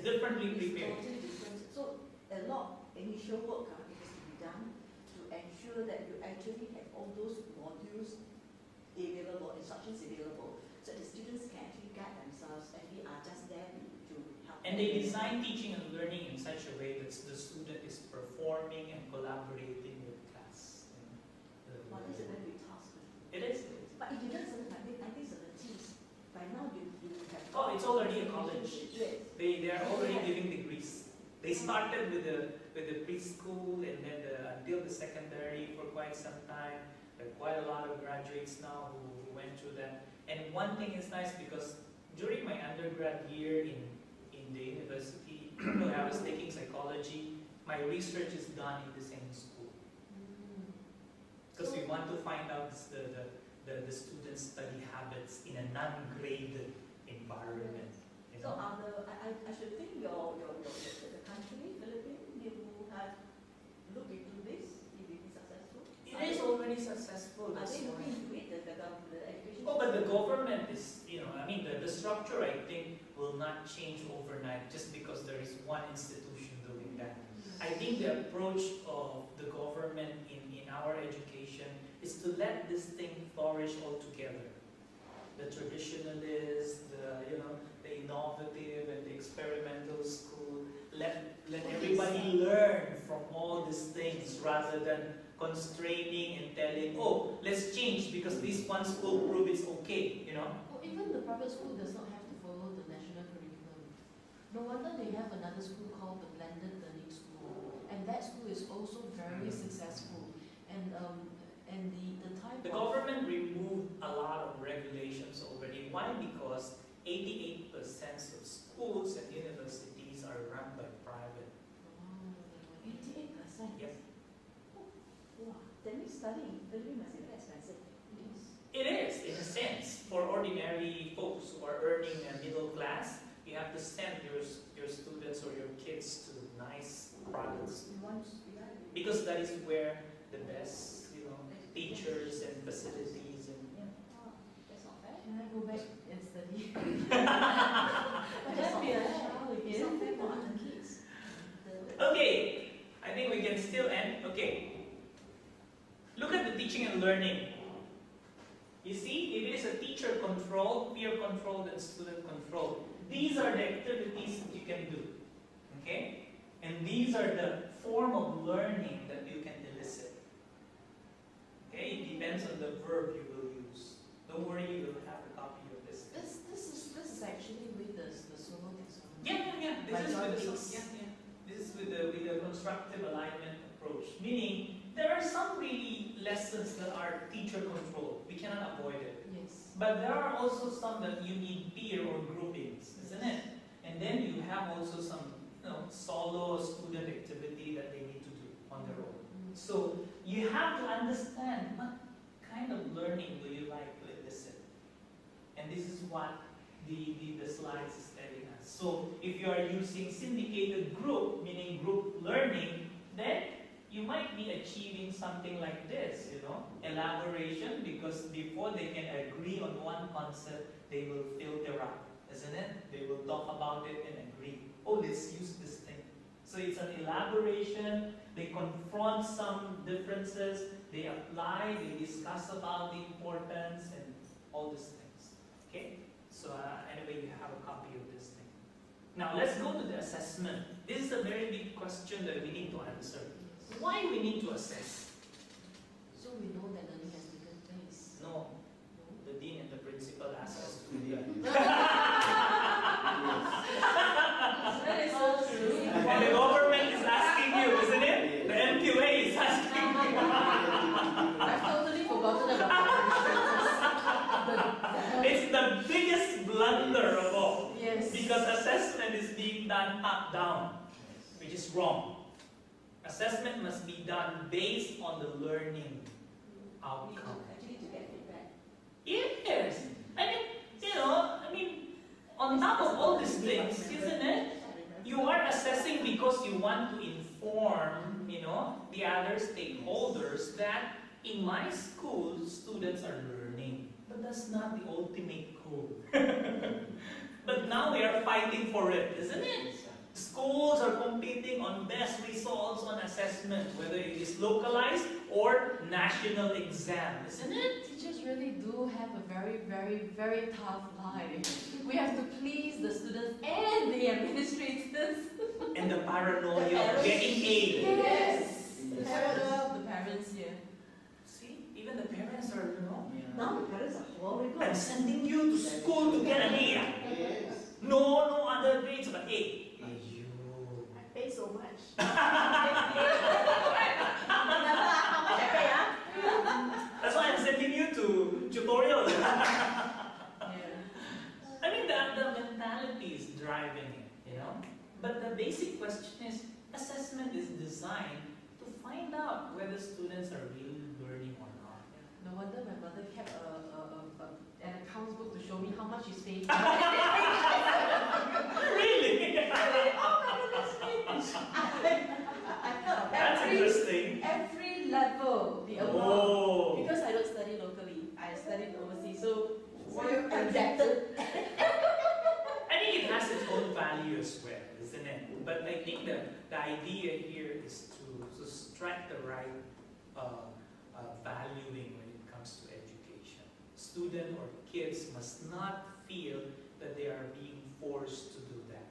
differently It's prepared. totally different. So a lot of initial work has to be done to ensure that you actually have all those modules available, instructions available, so the students can actually guide themselves and we are just there to help. And they design teaching and learning in such a way that the student is performing and collaborating with class. Well, that's a very big task. It is. But if you don't certain, I think certain by now you have... Oh, it's already a college. Yes. They are already giving degrees. They started with the preschool and then until the secondary for quite some time. There are quite a lot of graduates now who went through that. And one thing is nice because during my undergrad year in the university, when I was taking psychology, my research is done in the same school. Because we want to find out the students' study habits in a non-graded environment. You know? So I should think the country, Philippines, you have looked into this, if it is successful? It is already successful. Are they looking into it, the education? Oh, but the government is, I mean, the structure, I think, will not change overnight just because there is one institution doing that. I think the approach of the government in our education is to let this thing flourish altogether. The traditionalist, the innovative and the experimental school, let everybody learn from all these things rather than constraining and telling, oh, let's change because this one school proved it's okay, Well, even the private school does not have to follow the national curriculum. No wonder they have another school called the Blended Learning School, and that school is also very successful. And the type The government removed a lot of regulations already. Why? Because 88% of schools and universities are run by private. 88%? Yep. Wow. That means studying in Philippines must be very expensive. Yes. It is, in a sense. For ordinary folks who are earning a middle class, you have to send your students or your kids to nice private schools. Because that is where the best teachers and facilities and Oh, that's not fair. Can I go back and study? That's not be a fair. child It's not fair again. for other kids. okay, I think we can still end. Okay. Look at the teaching and learning. You see, if it is a teacher controlled, peer controlled, and student controlled, these are the activities that you can do. Okay? And these are the form of learning that you can elicit. Okay? It depends on the verb you will use. Don't worry, you will have a copy of this. This is actually with the solo taxonomy. Yeah. This This is with the constructive alignment approach. Meaning, there are some really lessons that are teacher controlled. We cannot avoid it. Yes. But there are also some that you need peer or groupings, isn't it? And then you have also some solo student activity that they need to do on their own. So you have to understand what kind of learning do you like to elicit. And this is what the slides is telling us. So if you are using syndicated group, meaning group learning, then you might be achieving something like this, elaboration, because before they can agree on one concept, they will filter out, isn't it? They will talk about it and agree. Oh, let's use this thing. So it's an elaboration, they confront some differences, they apply, they discuss about the importance and all these things. Okay? So anyway, you have a copy of this thing. Now let's go to the assessment. This is a very big question that we need to answer. Why we need to assess? So we know that learning has taken place. No. The dean and the principal ask us to do that. That is so true. And the government is asking you, isn't it? The MQA is asking you. I've totally forgotten about that. It's the biggest blunder of all. Yes. Because assessment is being done top-down, which is wrong. Assessment must be done based on the learning outcome. Actually, to get feedback. Yes. I mean, on top of all these things, isn't it? You are assessing because you want to inform, the other stakeholders that in my school, students are learning. But that's not the ultimate goal. But now we are fighting for it, isn't it? Schools are competing on best results on assessment, whether it is localized or national exam, isn't it? Teachers really do have a very, very, very tough life. We have to please the students and the administrators. And the paranoia of getting A. Yes! The parents here. See, even the parents are, Now the parents are horrible. I'm sending you to school to get an A. Yes. No other grades but A. I pay so much. Remember how much I pay, That's why I'm sending you to tutorials. Yeah. I mean, the mentality is driving it, But the basic question is, assessment is designed to find out whether students are really learning or not. No wonder my mother kept an accounts book to show me how much she's paying. Really? That's interesting. Every level, the amount. Oh. Because I don't study locally, I studied overseas, so you're adapted. I think it has its own value as well, isn't it? But I think the idea here is to strike the right valuing when it comes to education. Students or kids must not feel that they are being forced to do that.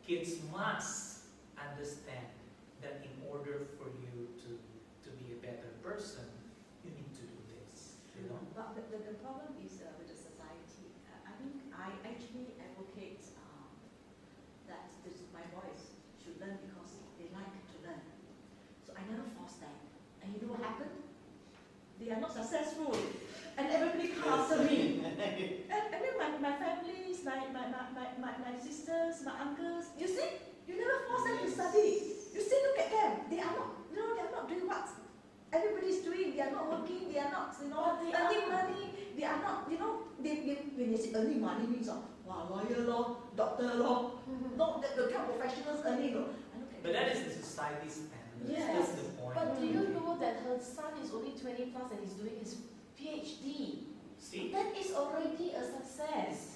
Kids must understand that in order for you to be a better person, you need to do this. But the problem is with the society. I actually advocate that my boys should learn because they like to learn. So I never force them. And you know what happened? They are not successful. And everybody comes after me. And then my families, my sisters, my uncles, you see, you never force them to study. You see, look at them. They are not, they are not doing what everybody's doing. They are not working. They are not, earning money. They are not, when they say earning money means, lawyer law, doctor law. No, the kind of professionals earning. But that is the society's standard. Yes. That's the point. But do you know that her son is only 20 plus and he's doing his PhD? See? That is already a success.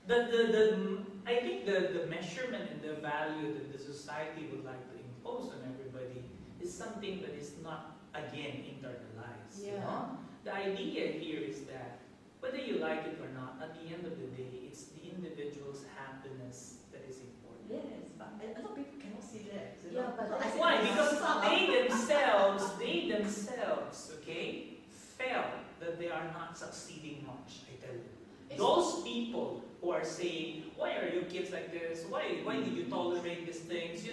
I think the measurement and the value that the society would like to impose on everybody is something that is not, again, internalized. Yeah. The idea here is that whether you like it or not, at the end of the day, it's the individual's happiness that is important. Yes, but a lot of people cannot see that. Yeah, but So I said, Why? Because they themselves, okay, felt that they are not succeeding much, I tell you. Those people who are saying, why are your kids like this? Why did you tolerate these things?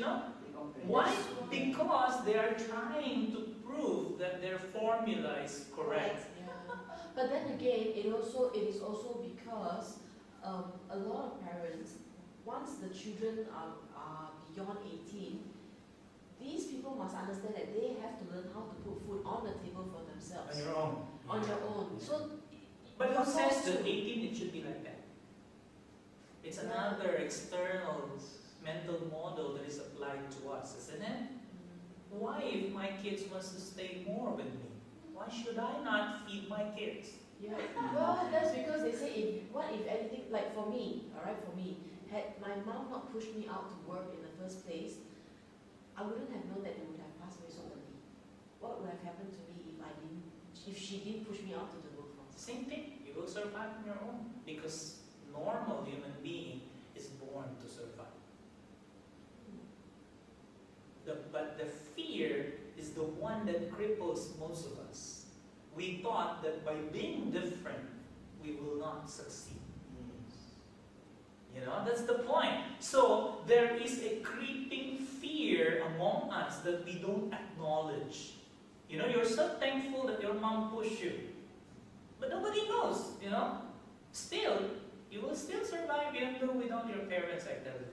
Why? Because they are trying to prove that their formula is correct. Yeah. But then again, it is also because a lot of parents, once the children are beyond 18, these people must understand that they have to learn how to put food on the table for themselves. On your own. On their own. So, But who says that 18 it should be like that? It's another external mental model that is applied to us, isn't it? Why, if my kids wants to stay more with me, why should I not feed my kids? yeah. Well, that's because they say, what if anything, like for me, had my mom not pushed me out to work in the first place, I wouldn't have known that they would have passed away so early. What would have happened to me if she didn't push me out to the workforce? Same thing, you will survive on your own because normal human being is born to survive. But the fear is the one that cripples most of us. We thought that by being different, we will not succeed. That's the point. So there is a creeping fear among us that we don't acknowledge. You're so thankful that your mom pushed you. But nobody knows, Still, you will still survive even though without your parents, I tell you.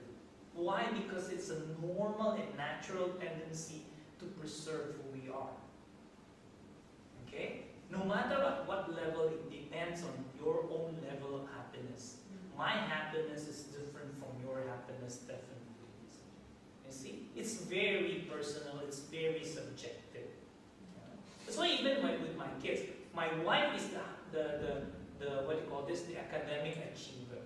Why? Because it's a normal and natural tendency to preserve who we are. Okay? No matter at what level, it depends on your own level of happiness. My happiness is different from your happiness, definitely. You see? It's very personal, it's very subjective. That's why even with my kids, my wife is the what do you call this, the academic achiever.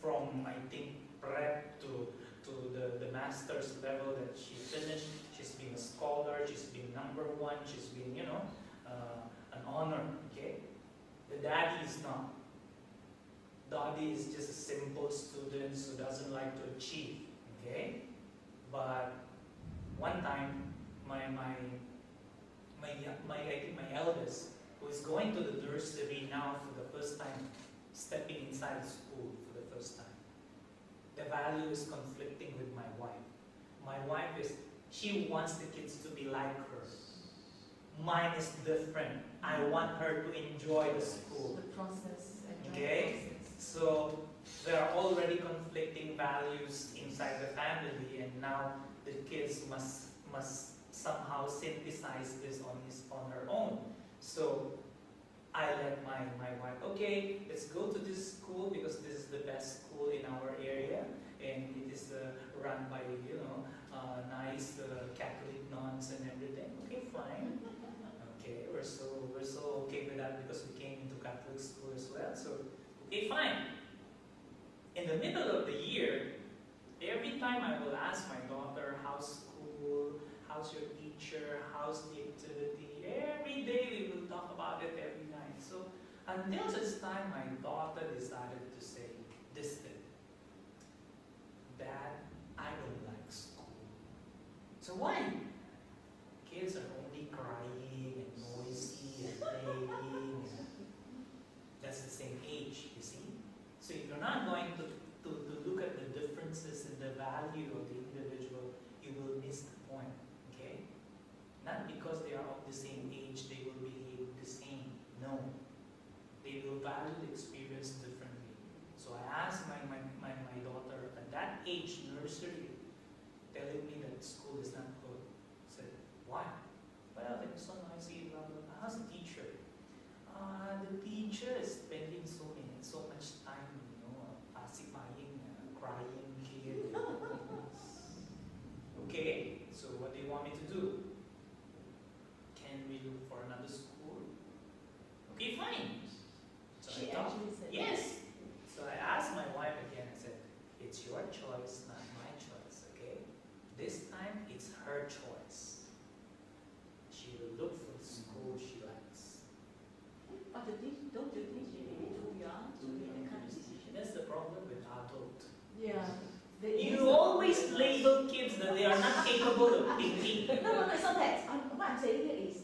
From, I think, prep to to the master's level that she finished. She's been a scholar, she's been #1, she's been, an honor, okay? The daddy is not. Daddy is just a simple student who doesn't like to achieve, okay? But one time, my eldest, who is going to the nursery now for the first time, stepping inside school for the first time. The value is conflicting with my wife. My wife she wants the kids to be like her. Mine is different. I want her to enjoy the school. The process. Okay? So there are already conflicting values inside the family, and now the kids must somehow synthesize this on her own. So I let my wife, okay, let's go to this school because this is the best school in our area, and it is run by nice Catholic nuns and everything. Okay, fine. Okay, we're so okay with that because we came into Catholic school as well. So okay, fine. In the middle of the year, every time I will ask my daughter, how's school, how's your teacher, how's the activity, every day we will talk about it every night. So until this time, my daughter decided to say this thing: Dad, I don't like school. So why? Kids are only crying and noisy and playing. That's the same age, you see. So if you're not going to look at the differences in the value of the individual, you will miss the point, okay? Not because they are of the same age, they will behave the same. No. They will value the experience differently. So I asked my daughter at that age, nursery, telling me that school is not good. I said, why? Well, it's so noisy, blah, blah, blah. How's the teacher? The teacher is spending so much time, pacifying, crying kid. Okay, so what do you want me to do? Can we look for another school? Okay, fine. So She I thought, actually said yes. So I asked my wife again, I said, it's your choice, not my choice, okay? This time, it's her choice. She will look for the school she likes. But don't you think she may be too young to make that kind of decision? That's the problem with adult. Yeah. You always label kids that they are not capable of thinking. No, it's not that. What I'm saying here is,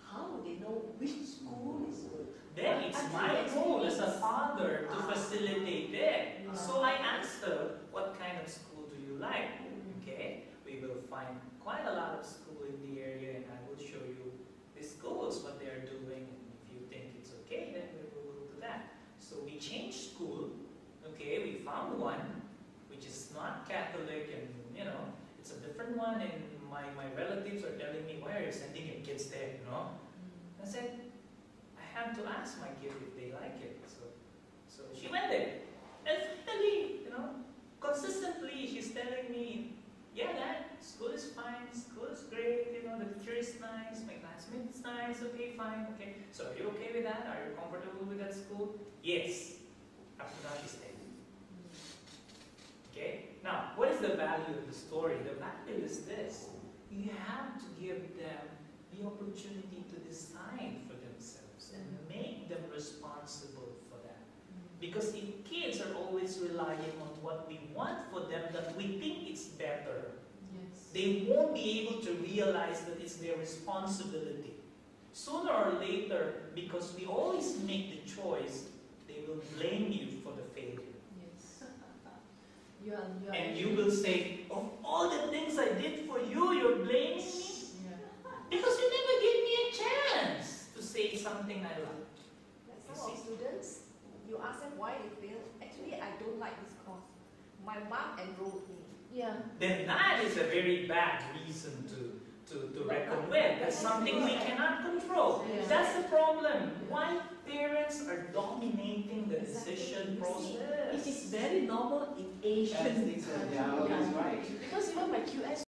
how would they know which school is good? Then it's my role as a father to facilitate it. Yeah. So I asked her, what kind of school do you like? Okay, we will find quite a lot of school in the area, and I will show you the schools, what they are doing, and if you think it's okay, then we will go to that. So we changed school. Okay, we found one which is not Catholic, and it's a different one, and my relatives are telling me, why are you sending your kids there, I said, I have to ask my kids if they like it. So she went there. And finally, consistently she's telling me, yeah, Dad, school is fine, school is great, the teacher is nice, my classmate is nice, okay, fine, okay. So are you okay with that? Are you comfortable with that school? Yes. After that, she stayed. Okay? Now, what is the value of the story? The value is this. You have to give them the opportunity to decide for themselves and make them responsible for that. Because if kids are always relying on what we want for them, that we think it's better, Yes. they won't be able to realize that it's their responsibility. Sooner or later, because we always make the choice, they will blame you for the failure. Yes. You are And you will say, of all the things I did for you, you're blaming me? Yeah. Because you never gave me a chance to say something I like. Like some of students, you ask them why they fail. Actually, I don't like this course. My mom enrolled me. Yeah. Then that is a very bad reason to reckon with. That's something we cannot control. Yeah. That's the problem. Why parents are dominating the decision process? It is very normal in Asian. Yeah, that's right. Because even my QS